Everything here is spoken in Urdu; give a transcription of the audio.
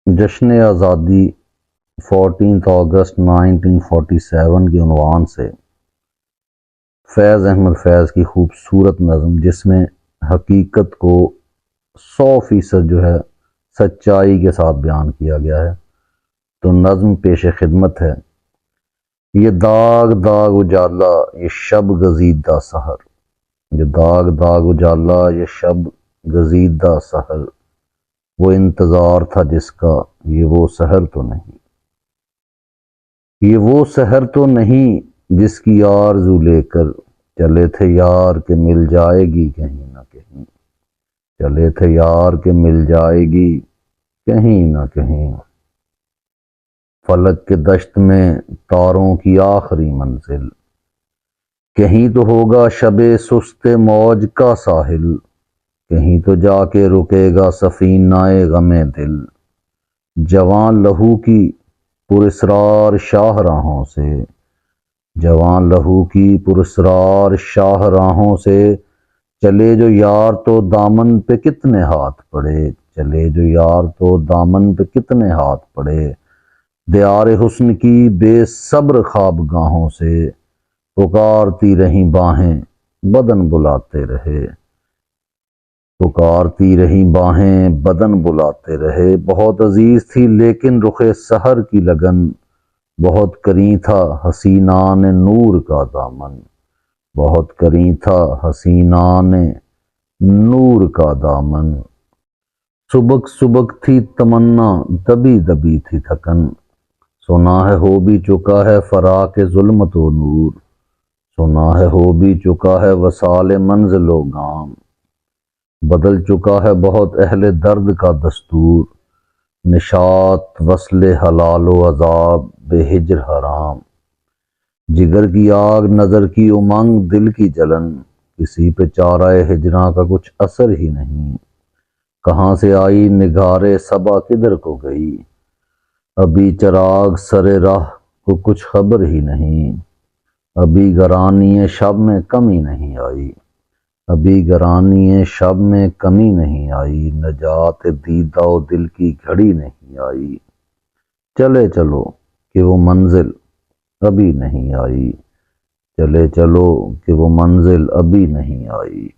جشن آزادی 14 اگست 1947 کے عنوان سے فیض احمد فیض کی خوبصورت نظم، جس میں حقیقت کو 100% جو ہے سچائی کے ساتھ بیان کیا گیا ہے۔ تو نظم پیش خدمت ہے۔ یہ داغ داغ اجالا یہ شب گزیدہ سحر، یہ داغ داغ اجالا یہ شب گزیدہ سحر، وہ انتظار تھا جس کا یہ وہ سحر تو نہیں، یہ وہ سحر تو نہیں جس کی آرزو لے کر چلے تھے یار کہ مل جائے گی کہیں نہ کہیں، چلے تھے یار کہ مل جائے گی کہیں نہ کہیں، فلک کے دشت میں تاروں کی آخری منزل، کہیں تو ہوگا شب سست موج کا ساحل، کہیں تو جا کے رکے گا سفینہ غم دل، جوان لہو کی پراسرار شاہراہوں سے، جوان لہو کی پراسرار شاہراہوں سے، چلے جو یار تو دامن پہ کتنے ہاتھ پڑے، چلے جو یار تو دامن پہ کتنے ہاتھ پڑے، دیار حسن کی بے صبر خوابگاہوں سے، پکارتی رہیں باہیں بدن بلاتے رہے، پکارتی رہیں باہیں بدن بلاتے رہے، بہت عزیز تھی لیکن رخ سحر کی لگن، بہت قریب تھا حسینان نور کا دامن، بہت قریب تھا حسینان نور کا دامن، سبک سبک تھی تمنا دبی دبی تھی تھکن، سنا ہے ہو بھی چکا ہے فراق ظلمت و نور، سنا ہے ہو بھی چکا ہے وصال منزل و گام، بدل چکا ہے بہت اہل درد کا دستور، نشاط وصل حلال و عذاب بے ہجر حرام، جگر کی آگ نظر کی امنگ دل کی جلن، کسی پہ چارہ ہجراں کا کچھ اثر ہی نہیں، کہاں سے آئی نگار صبا کدھر کو گئی، ابھی چراغ سر راہ کو کچھ خبر ہی نہیں، ابھی گرانی شب میں کمی نہیں آئی، ابھی گرانی شب میں کمی نہیں آئی، نجات دیدہ و دل کی گھڑی نہیں آئی، چلے چلو کہ وہ منزل ابھی نہیں آئی، چلے چلو کہ وہ منزل ابھی نہیں آئی۔